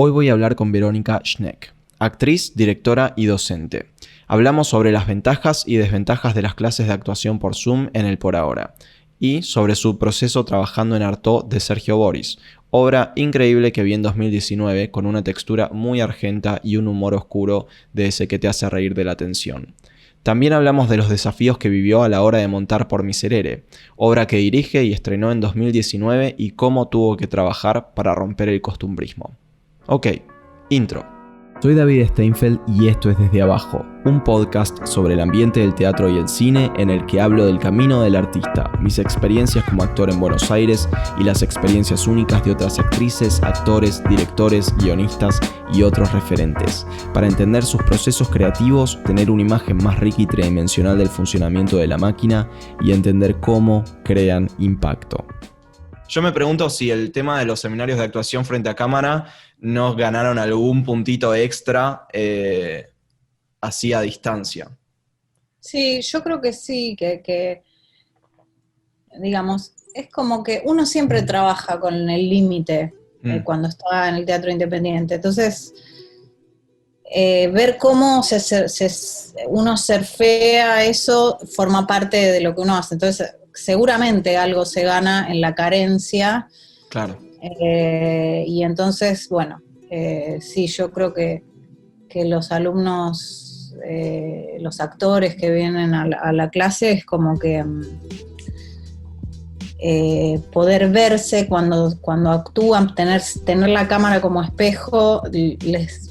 Hoy voy a hablar con Verónica Schneck, actriz, directora y docente. Hablamos sobre las ventajas y desventajas de las clases de actuación por Zoom en el Por Ahora y sobre su proceso trabajando en Artaud de Sergio Boris, obra increíble que vi en 2019 con una textura muy argenta y un humor oscuro de ese que te hace reír de la tensión. También hablamos de los desafíos que vivió a la hora de montar Por Miserere, obra que dirige y estrenó en 2019 y cómo tuvo que trabajar para romper el costumbrismo. Ok, intro. Soy David Steinfeld y esto es Desde Abajo, un podcast sobre el ambiente del teatro y el cine en el que hablo del camino del artista, mis experiencias como actor en Buenos Aires y las experiencias únicas de otras actrices, actores, directores, guionistas y otros referentes, para entender sus procesos creativos, tener una imagen más rica y tridimensional del funcionamiento de la máquina y entender cómo crean impacto. Yo me pregunto si el tema de los seminarios de actuación frente a cámara nos ganaron algún puntito extra así a distancia. Sí, yo creo que sí, digamos, es como que uno siempre trabaja con el límite cuando está en el teatro independiente. Entonces, ver cómo uno surfea eso forma parte de lo que uno hace. Entonces, seguramente algo se gana en la carencia. Claro. Y entonces, bueno, sí, yo creo que los alumnos, los actores que vienen a la clase es como que poder verse cuando actúan, tener la cámara como espejo, les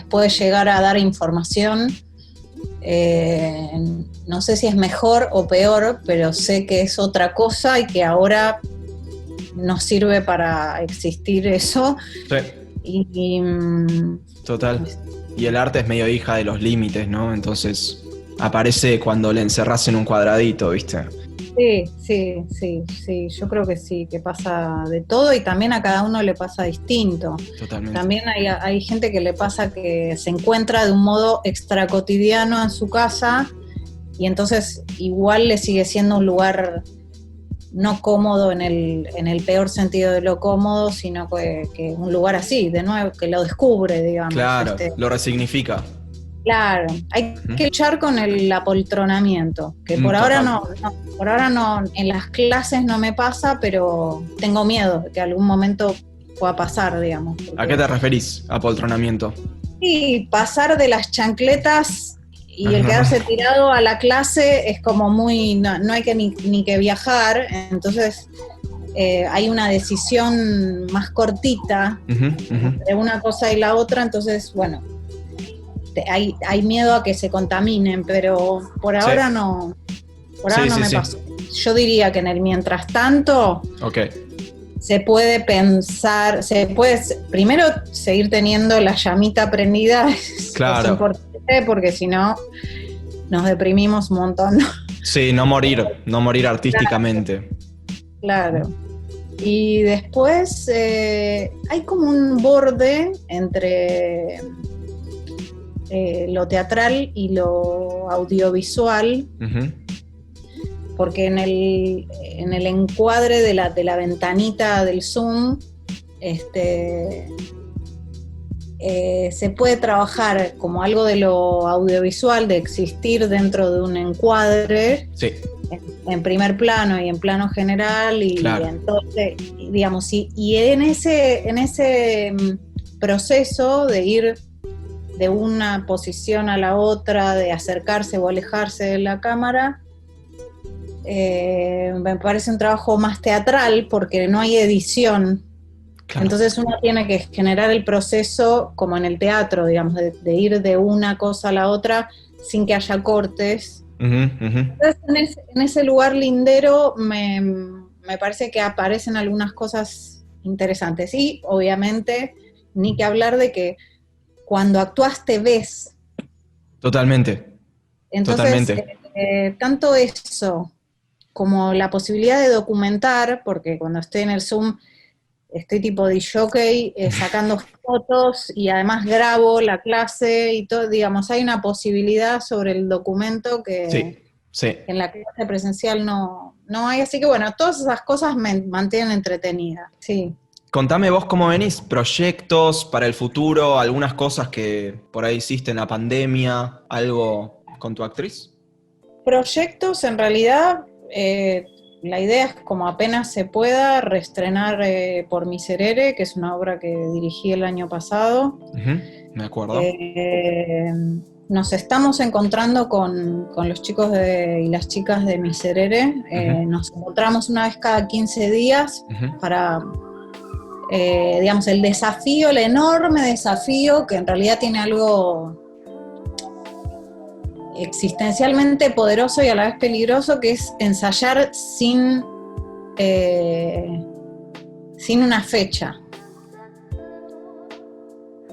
puede llegar a dar información. No sé si es mejor o peor, pero sé que es otra cosa y que ahora nos sirve para existir eso. Sí. Total. Y el arte es medio hija de los límites, ¿no? Entonces aparece cuando le encerrás en un cuadradito, ¿viste? Sí, yo creo que sí, que pasa de todo y también a cada uno le pasa distinto. Totalmente. También hay gente que le pasa que se encuentra de un modo extra cotidiano en su casa y entonces igual le sigue siendo un lugar no cómodo en el peor sentido de lo cómodo, sino que un lugar así, de nuevo, que lo descubre, digamos. Claro, lo resignifica. Claro, hay que luchar con el apoltronamiento, que por ahora no, en las clases no me pasa, pero tengo miedo de que algún momento pueda pasar, digamos. ¿A qué te referís, apoltronamiento? Sí, pasar de las chancletas y el quedarse tirado a la clase es como muy, no hay que ni que viajar, entonces hay una decisión más cortita entre una cosa y la otra, entonces, bueno, hay miedo a que se contaminen, pero por ahora no me pasa. Yo diría que en el mientras tanto se puede pensar, se puede primero seguir teniendo la llamita prendida, claro. Es importante porque si no nos deprimimos un montón. Sí, no morir artísticamente. Claro. Y después hay como un borde entre lo teatral y lo audiovisual, porque en el encuadre de la ventanita del Zoom se puede trabajar como algo de lo audiovisual, de existir dentro de un encuadre, sí, en primer plano y en plano general, y claro. entonces, digamos, y en ese proceso de ir de una posición a la otra, de acercarse o alejarse de la cámara, me parece un trabajo más teatral porque no hay edición. Claro. Entonces uno tiene que generar el proceso como en el teatro, digamos, de ir de una cosa a la otra sin que haya cortes. Entonces en ese lugar lindero me parece que aparecen algunas cosas interesantes. Y obviamente ni que hablar de que cuando actúas te ves. Totalmente. Entonces, tanto eso como la posibilidad de documentar, porque cuando estoy en el Zoom estoy tipo disjockey, sacando fotos y además grabo la clase y todo, digamos, hay una posibilidad sobre el documento que en la clase presencial no hay, así que bueno, todas esas cosas me mantienen entretenida, sí. Contame vos cómo venís, proyectos para el futuro, algunas cosas que por ahí hiciste en la pandemia, algo con tu actriz. Proyectos, en realidad, la idea es como apenas se pueda reestrenar por Miserere, que es una obra que dirigí el año pasado. Ujú, me acuerdo. Nos estamos encontrando con los chicos y las chicas de Miserere. Nos encontramos una vez cada 15 días para, digamos, el desafío, el enorme desafío, que en realidad tiene algo existencialmente poderoso y a la vez peligroso, que es ensayar sin una fecha.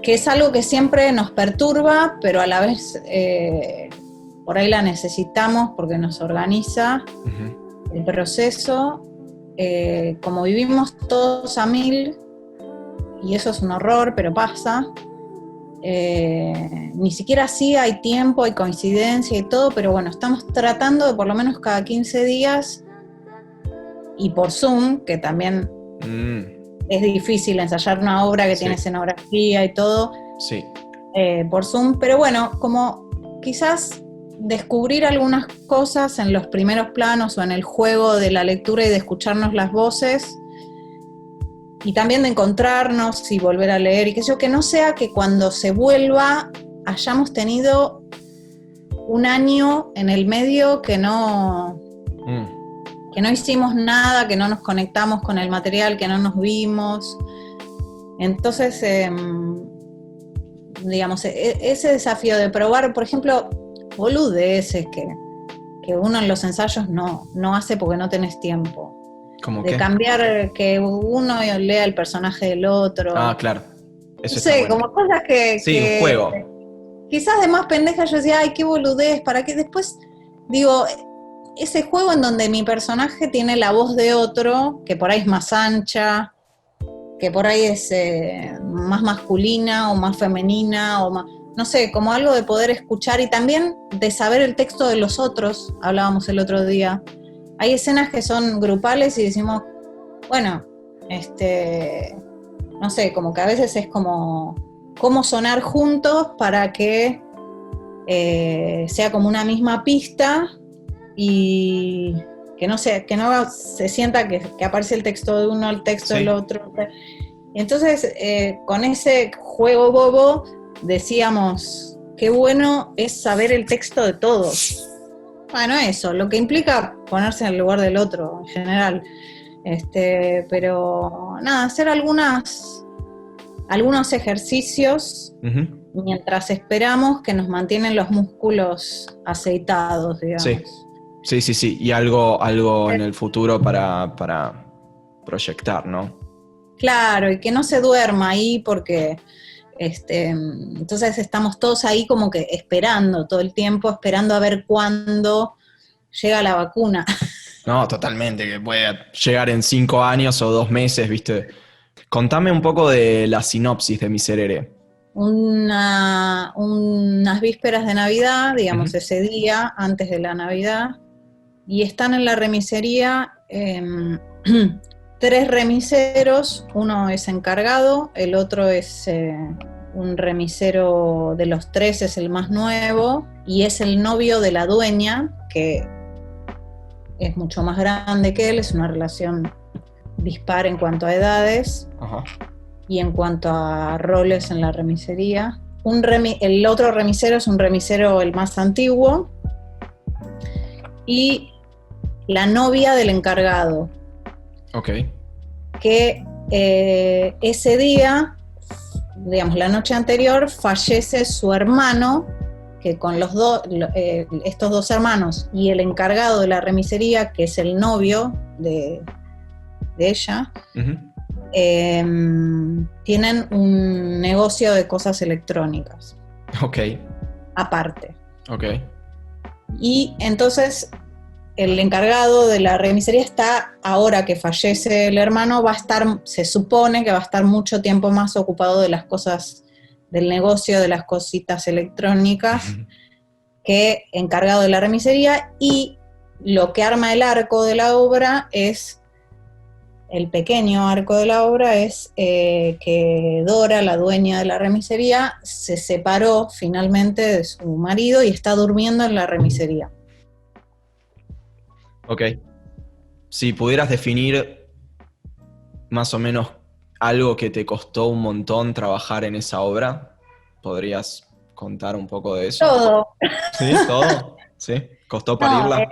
Que es algo que siempre nos perturba, pero a la vez por ahí la necesitamos porque nos organiza el proceso. Como vivimos todos a mil, y eso es un horror, pero pasa, ni siquiera así hay tiempo, hay coincidencia y todo, pero bueno, estamos tratando de por lo menos cada 15 días y por Zoom, que también es difícil ensayar una obra que tiene escenografía y todo, por Zoom, pero bueno, como quizás descubrir algunas cosas en los primeros planos o en el juego de la lectura y de escucharnos las voces, y también de encontrarnos y volver a leer, y que no sea que cuando se vuelva hayamos tenido un año en el medio que no hicimos nada, que no nos conectamos con el material, que no nos vimos. Entonces, digamos, ese desafío de probar, por ejemplo, boludeces que uno en los ensayos no hace porque no tenés tiempo. ¿Cómo de qué? cambiar que uno lea el personaje del otro. Ah, claro. Eso no sé, está bueno. como cosas que... Sí, un juego. Quizás de más pendeja yo decía, ay, qué boludez, ¿para qué? Después, digo, ese juego en donde mi personaje tiene la voz de otro, que por ahí es más ancha, que por ahí es más masculina o más femenina, o más, no sé, como algo de poder escuchar y también de saber el texto de los otros, hablábamos el otro día. Hay escenas que son grupales y decimos, bueno, no sé, como que a veces es como cómo sonar juntos para que sea como una misma pista y que no se sienta que aparece el texto de uno, el texto del otro. Y entonces, con ese juego bobo, decíamos, qué bueno es saber el texto de todos. Bueno, eso, lo que implica ponerse en el lugar del otro, en general. Pero nada, hacer algunos ejercicios mientras esperamos que nos mantienen los músculos aceitados, digamos. Sí. Y algo en el futuro para proyectar, ¿no? Claro, y que no se duerma ahí porque entonces estamos todos ahí como que esperando todo el tiempo, esperando a ver cuándo llega la vacuna. No, totalmente, que puede llegar en 5 años o 2 meses, ¿viste? Contame un poco de la sinopsis de Miserere. Unas vísperas de Navidad, digamos ese día antes de la Navidad, y están en la remisería 3 remiseros, uno es encargado, el otro es un remisero de los 3, es el más nuevo, y es el novio de la dueña, que es mucho más grande que él, es una relación dispar en cuanto a edades. Ajá. Y en cuanto a roles en la remisería. El otro remisero es un remisero el más antiguo y la novia del encargado. Ok. Que ese día, digamos la noche anterior, fallece su hermano, que con estos 2 hermanos y el encargado de la remisería, que es el novio de ella, tienen un negocio de cosas electrónicas. Ok. Aparte. Ok. Y entonces el encargado de la remisería está, ahora que fallece el hermano, se supone que va a estar mucho tiempo más ocupado de las cosas del negocio, de las cositas electrónicas, que encargado de la remisería, y lo que arma el arco de la obra es el pequeño arco de la obra es que Dora, la dueña de la remisería, se separó finalmente de su marido y está durmiendo en la remisería. Ok. Si pudieras definir más o menos algo que te costó un montón trabajar en esa obra, ¿podrías contar un poco de eso? Todo. ¿Sí? ¿Todo? ¿Sí? ¿Costó No, parirla?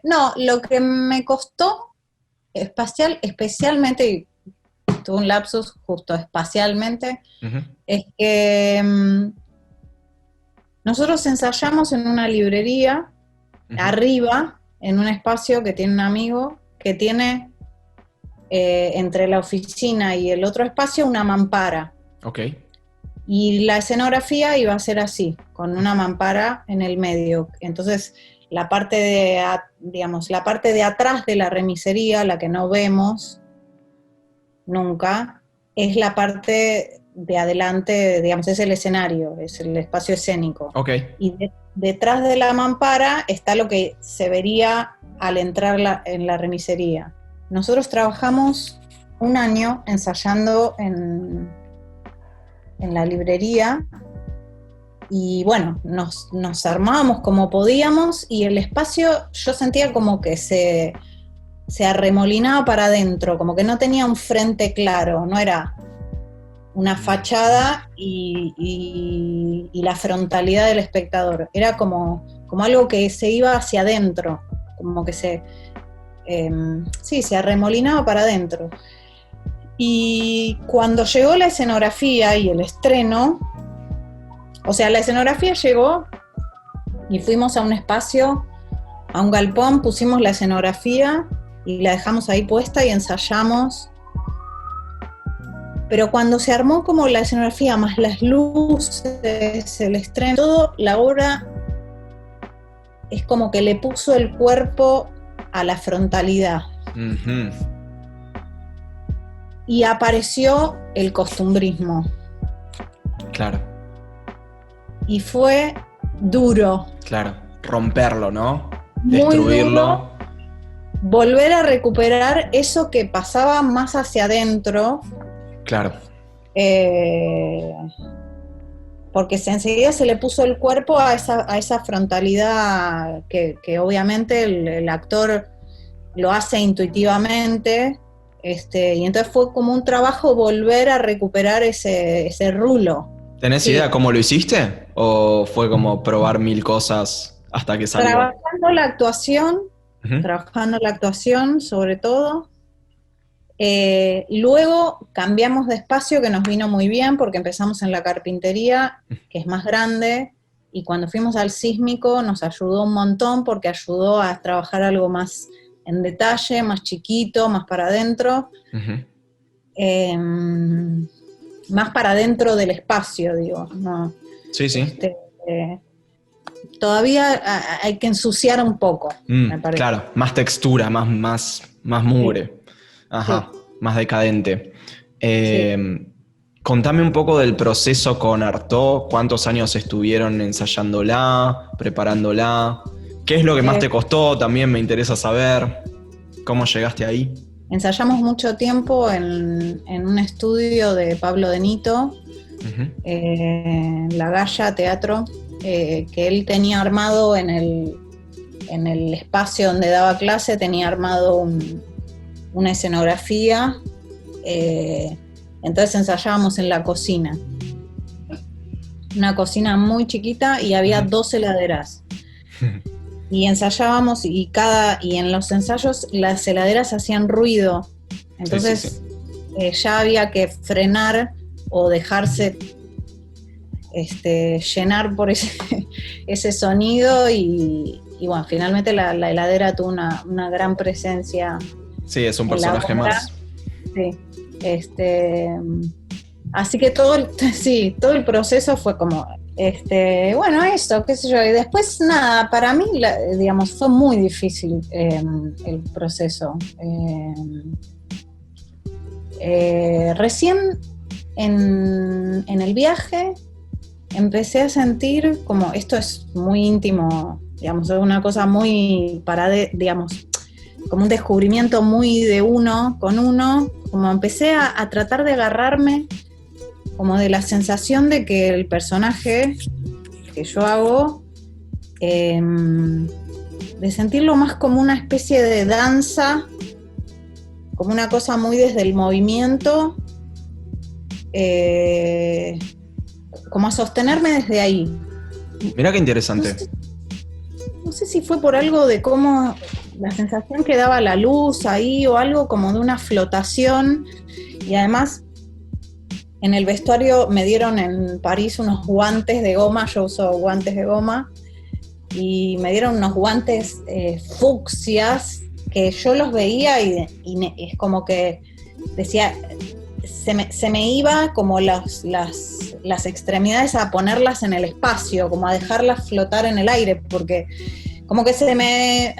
no, lo que me costó especialmente, y tuve un lapsus justo espacialmente, Ujú, es que nosotros ensayamos en una librería, ujú. arriba, en un espacio que tiene un amigo, que tiene entre la oficina y el otro espacio una mampara. Ok. Y la escenografía iba a ser así, con una mampara en el medio. Entonces, digamos, la parte de atrás de la remisería, la que no vemos nunca, es la parte de adelante, digamos, es el escenario, es el espacio escénico. Ok. Y detrás de la mampara está lo que se vería al entrar en la remisería. Nosotros trabajamos un año ensayando en la librería y bueno, nos armábamos como podíamos y el espacio yo sentía como que se arremolinaba para adentro, como que no tenía un frente claro, no era una fachada y la frontalidad del espectador, era como algo que se iba hacia adentro, como que sí, se arremolinaba para adentro. Y cuando llegó la escenografía y el estreno, o sea, la escenografía llegó y fuimos a un espacio, a un galpón, pusimos la escenografía y la dejamos ahí puesta y ensayamos. Pero cuando se armó como la escenografía, más las luces, el estreno, todo, la obra es como que le puso el cuerpo a la frontalidad. Ujú. Y apareció el costumbrismo. Claro, Y fue duro, claro. Romperlo, ¿no? muy duro, Destruirlo. volver a recuperar eso que pasaba más hacia adentro, Claro. eh, porque enseguida se le puso el cuerpo a esa frontalidad que obviamente el actor lo hace intuitivamente, y entonces fue como un trabajo volver a recuperar ese rulo. ¿Tenés Sí, idea cómo lo hiciste? ¿O fue como probar mil cosas hasta que salió? trabajando la actuación, Ujú, trabajando la actuación sobre todo. Luego cambiamos de espacio, que nos vino muy bien porque empezamos en la carpintería, que es más grande, y cuando fuimos al sísmico nos ayudó un montón porque ayudó a trabajar algo más en detalle, más chiquito, más para adentro, ujú. más para adentro del espacio, digo, ¿no? Sí, sí. Este, eh, Todavía hay que ensuciar un poco, me parece. Claro, más textura, más Sí, mugre. sí, Ajá, más decadente. sí. Contame un poco del proceso con Artaud, cuántos años estuvieron ensayándola, preparándola, qué es lo que más Eh, te costó, también me interesa saber, cómo llegaste ahí. Ensayamos mucho tiempo en un estudio de Pablo Denito, Ujú, La Galla Teatro, que él tenía armado en el espacio donde daba clase, tenía armado una escenografía, entonces ensayábamos en la cocina, una cocina muy chiquita y había ujú. 2 heladeras. Y ensayábamos y en los ensayos las heladeras hacían ruido, Sí, sí, sí. entonces ya había que frenar o dejarse llenar por ese sonido y bueno, finalmente la heladera tuvo una gran presencia Sí, es un en la personaje obra. más. Sí. Así que sí, todo el proceso fue como, bueno, esto, qué sé yo, y después nada, para mí, digamos, fue muy difícil el proceso. Recién en el viaje empecé a sentir como, esto es muy íntimo, digamos, es una cosa muy digamos, como un descubrimiento muy de uno con uno, como empecé a tratar de agarrarme como de la sensación de que el personaje que yo hago, de sentirlo más como una especie de danza, como una cosa muy desde el movimiento, como a sostenerme desde ahí. Mirá qué interesante. No sé si fue por algo de cómo la sensación que daba la luz ahí o algo como de una flotación, y además en el vestuario me dieron en París unos guantes de goma, yo uso guantes de goma, y me dieron unos guantes fucsias que yo los veía y es como que decía, se me iba como las extremidades a ponerlas en el espacio, como a dejarlas flotar en el aire, porque como que se me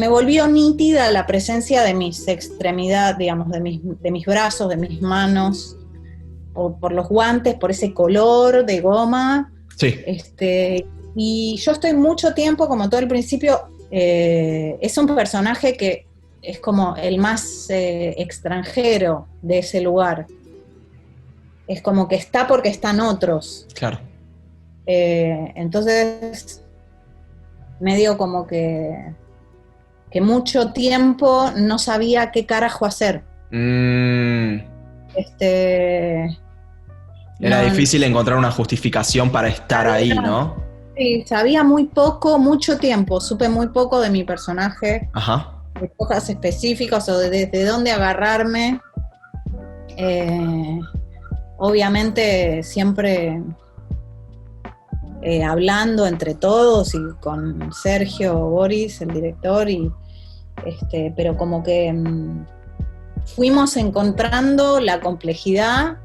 volvió nítida la presencia de mis extremidades, digamos, de mis brazos, de mis manos, por los guantes, por ese color de goma. Sí. Y yo estoy mucho tiempo, como todo el principio, es un personaje que es como el más extranjero de ese lugar. Es como que está porque están otros. Claro. Entonces, medio como que mucho tiempo no sabía qué carajo hacer. Era difícil encontrar una justificación para estar ahí, ¿no? Sí, sabía muy poco, mucho tiempo, supe muy poco de mi personaje. Ajá. De cosas específicas o de dónde agarrarme. Obviamente siempre hablando entre todos y con Sergio Boris, el director, pero como que fuimos encontrando la complejidad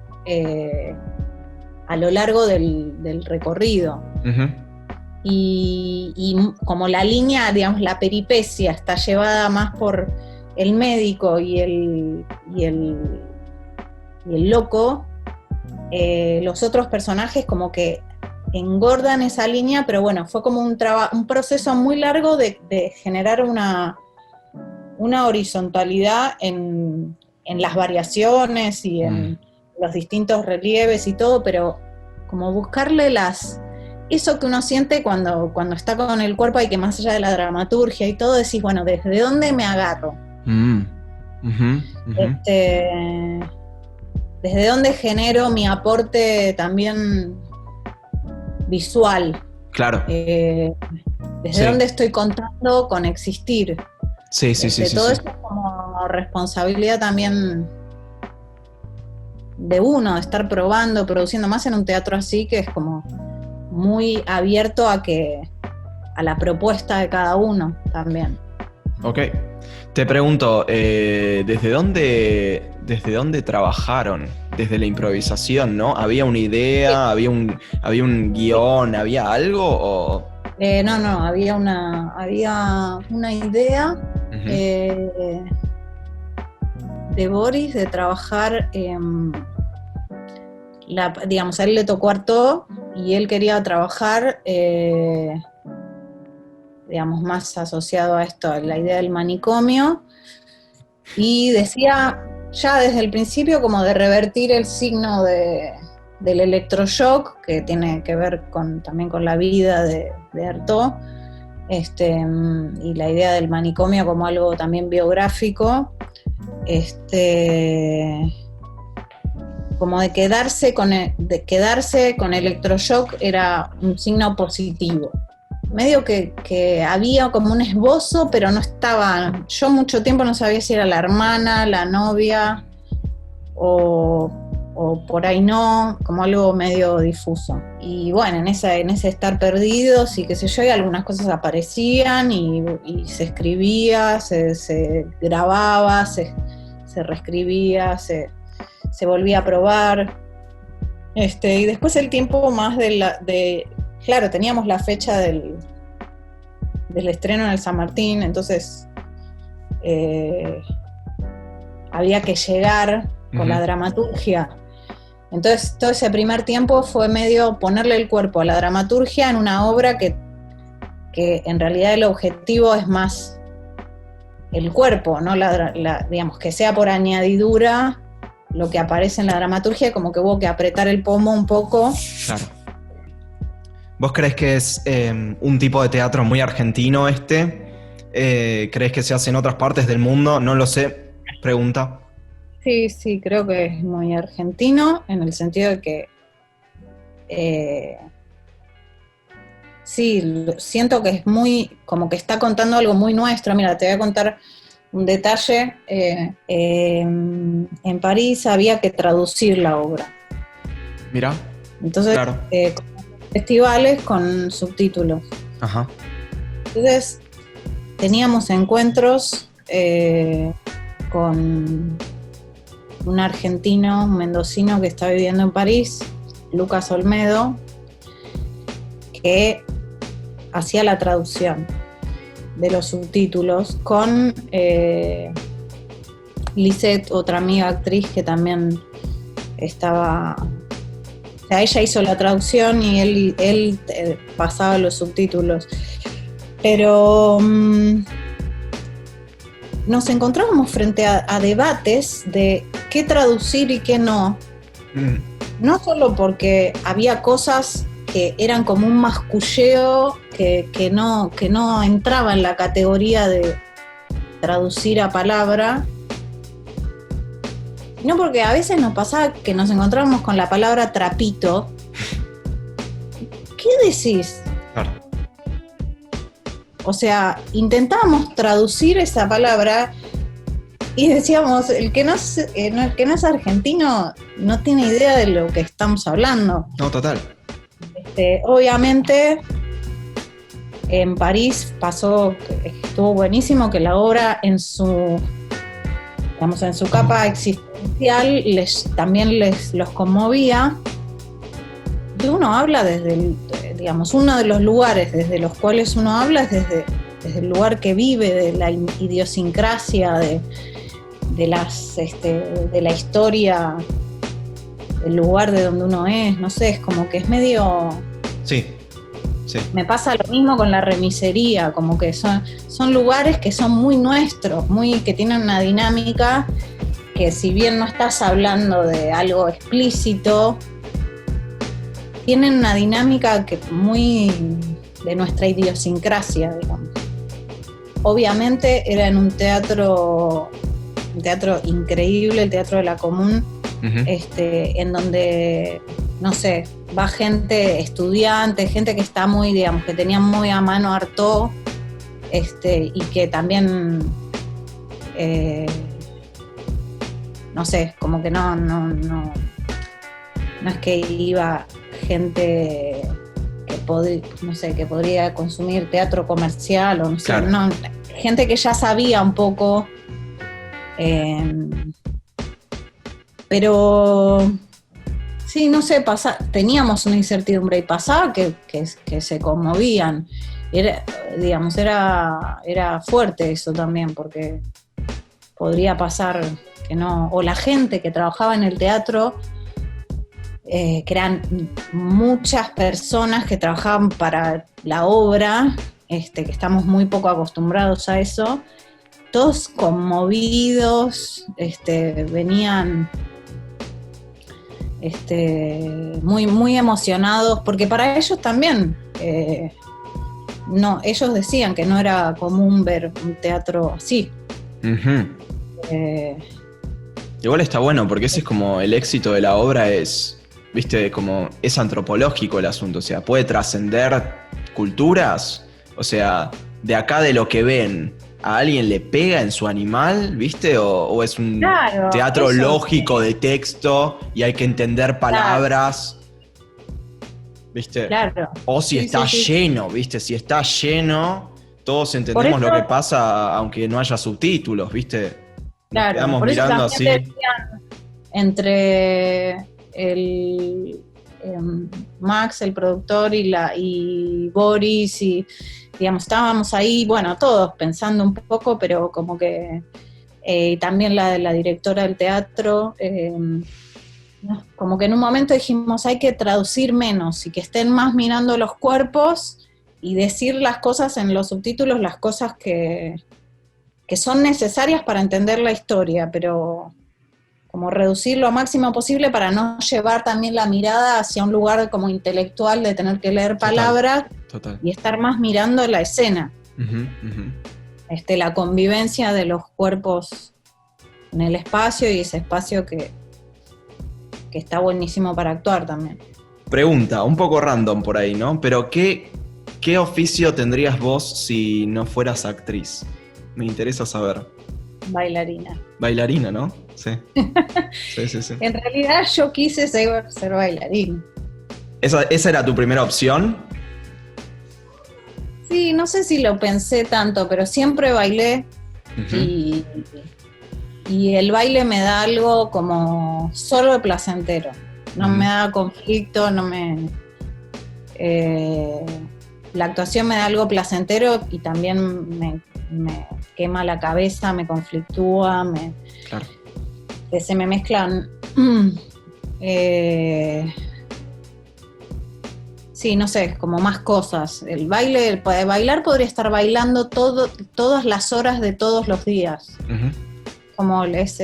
a lo largo del recorrido. Uh-huh. Y como la línea, digamos, la peripecia está llevada más por el médico y el loco, los otros personajes como que engordan esa línea, pero bueno, fue como un proceso muy largo de generar una horizontalidad en las variaciones y en los distintos relieves y todo, pero como buscarle eso que uno siente cuando está con el cuerpo y que más allá de la dramaturgia y todo, decís, bueno, ¿desde dónde me agarro? ¿Desde dónde genero mi aporte también visual? Claro. ¿Desde dónde estoy contando con existir? Sí. Todo eso es como responsabilidad también de uno, de estar probando, produciendo, más en un teatro así, que es como muy abierto a la propuesta de cada uno también. Ok. Te pregunto, ¿desde dónde trabajaron? Desde la improvisación, ¿no? ¿Había una idea? ¿Había un guión? ¿Había algo? ¿O? No, había una idea de Boris de trabajar, digamos, a él le tocó Artaud y él quería trabajar, digamos, más asociado a esto, a la idea del manicomio, y decía ya desde el principio como de revertir el signo del electroshock, que tiene que ver también con la vida de Artaud, y la idea del manicomio como algo también biográfico, como de quedarse con electroshock era un signo positivo. Medio que había como un esbozo, pero no estaba. Yo mucho tiempo no sabía si era la hermana, la novia, o por ahí no, como algo medio difuso. Y bueno, en ese estar perdidos y qué sé yo, y algunas cosas aparecían y se escribía, se grababa, se reescribía, se volvía a probar. Y después el tiempo más claro, teníamos la fecha del estreno en el San Martín, entonces había que llegar con la dramaturgia. Entonces todo ese primer tiempo fue medio ponerle el cuerpo a la dramaturgia en una obra que que en realidad el objetivo es más el cuerpo, ¿no? Digamos, que sea por añadidura lo que aparece en la dramaturgia, como que hubo que apretar el pomo un poco. Claro. ¿Vos crees que es un tipo de teatro muy argentino este? ¿Crees que se hace en otras partes del mundo? No lo sé. Pregunta. Sí, creo que es muy argentino, en el sentido de que sí, siento que es muy, como que está contando algo muy nuestro. Mira, te voy a contar un detalle. En París había que traducir la obra. Mira. Entonces, claro. Festivales con subtítulos. Ajá. Entonces, teníamos encuentros con un argentino, un mendocino que está viviendo en París, Lucas Olmedo, que hacía la traducción de los subtítulos con Lisette, otra amiga actriz que también estaba... O sea, ella hizo la traducción y él pasaba los subtítulos. Pero nos encontrábamos frente a debates de qué traducir y qué no. No solo porque había cosas que eran como un masculleo que no entraba en la categoría de traducir a palabra, no, porque a veces nos pasaba que nos encontrábamos con la palabra trapito. ¿Qué decís? Claro. O sea, intentábamos traducir esa palabra y decíamos, el que no es argentino no tiene idea de lo que estamos hablando. No, total. Obviamente, en París estuvo buenísimo que la obra en su capa existencial también los conmovía. Y uno habla desde uno de los lugares desde los cuales uno habla es desde el lugar que vive, de la idiosincrasia, de la historia, del lugar de donde uno es, no sé, es como que es medio... Sí. Me pasa lo mismo con la remisería, como que son lugares que son muy nuestros, que tienen una dinámica que, si bien no estás hablando de algo explícito, tienen una dinámica que muy de nuestra idiosincrasia, digamos. Obviamente era en un teatro increíble, el Teatro de la Común, en donde, no sé, va gente, estudiantes, gente que está muy, digamos, que tenía muy a mano Artaud, y que también, no sé, como que no es que iba gente que podría consumir teatro comercial o no sé, claro. No, gente que ya sabía un poco, pero sí, no sé, teníamos una incertidumbre y pasaba que se conmovían. Era fuerte eso también, porque podría pasar que no, o la gente que trabajaba en el teatro, que eran muchas personas que trabajaban para la obra, que estamos muy poco acostumbrados a eso, todos conmovidos, venían muy, muy emocionados, porque para ellos también, ellos decían que no era común ver un teatro así. Uh-huh. Igual está bueno, porque ese es como el éxito de la obra, viste, como es antropológico el asunto, o sea, puede trascender culturas, o sea, de acá de lo que ven, ¿a alguien le pega en su animal, viste? ¿O es un teatro lógico de texto y hay que entender palabras? ¿Viste? Claro. O si está lleno, ¿viste? Si está lleno, todos entendemos lo que pasa aunque no haya subtítulos, ¿viste? Nos quedamos por eso mirando así. Decían, entre Max, el productor, y Boris, y digamos, estábamos ahí, bueno, todos pensando un poco, pero como que también la directora del teatro, como que en un momento dijimos, hay que traducir menos y que estén más mirando los cuerpos decir las cosas en los subtítulos, las cosas que son necesarias para entender la historia, pero como reducir lo máximo posible para no llevar también la mirada hacia un lugar como intelectual de tener que leer palabras y estar más mirando la escena. La convivencia de los cuerpos en el espacio y ese espacio que está buenísimo para actuar también. Pregunta, un poco random por ahí, ¿no? Pero ¿qué oficio tendrías vos si no fueras actriz? Me interesa saber. Bailarina. Bailarina, ¿no? Sí. Sí. En realidad yo quise ser bailarina. ¿Esa era tu primera opción? Sí, no sé si lo pensé tanto, pero siempre bailé. Y el baile me da algo como solo placentero. No me da conflicto, la actuación me da algo placentero y también me quema la cabeza, me conflictúa, Claro. Se me mezclan. Sí, no sé, como más cosas. El bailar podría estar bailando todas las horas de todos los días. Como es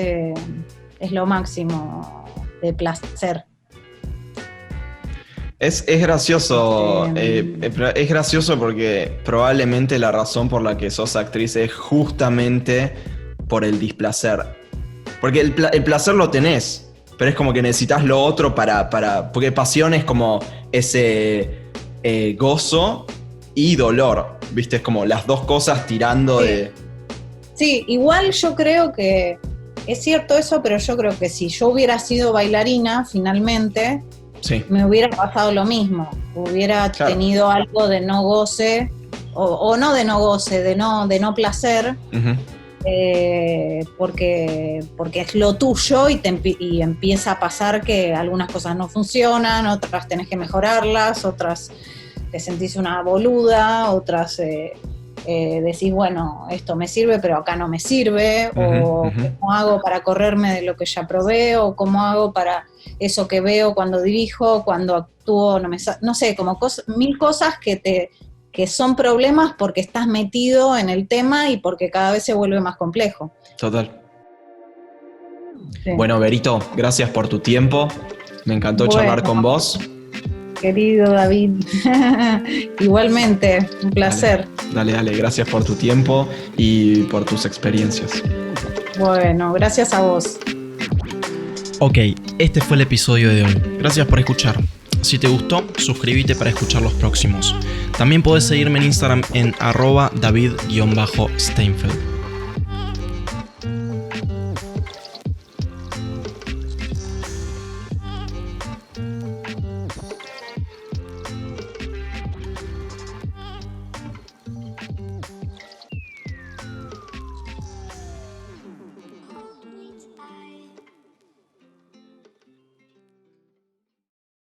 lo máximo de placer. Es gracioso, es gracioso porque probablemente la razón por la que sos actriz es justamente por el displacer. Porque el placer lo tenés, pero es como que necesitas lo otro porque pasión es como ese gozo y dolor, ¿viste? Es como las dos cosas tirando de... Sí, igual yo creo que es cierto eso, pero yo creo que si yo hubiera sido bailarina finalmente... Sí. Me hubiera pasado lo mismo, hubiera tenido algo de no goce, o no de no goce, de no placer, porque es lo tuyo y empieza a pasar que algunas cosas no funcionan, otras tenés que mejorarlas, otras te sentís una boluda, otras decís, bueno, esto me sirve, pero acá no me sirve, o cómo hago para correrme de lo que ya probé, o cómo hago para eso que veo cuando dirijo, cuando actúo, no sé, como mil cosas que son problemas porque estás metido en el tema y porque cada vez se vuelve más complejo. Total. Sí. Bueno, Berito, gracias por tu tiempo. Me encantó charlar con vos. Querido David, igualmente, un placer. Dale, gracias por tu tiempo y por tus experiencias. Bueno, gracias a vos. Ok, este fue el episodio de hoy. Gracias por escuchar. Si te gustó, suscríbete para escuchar los próximos. También podés seguirme en Instagram en @David_Steinfeld.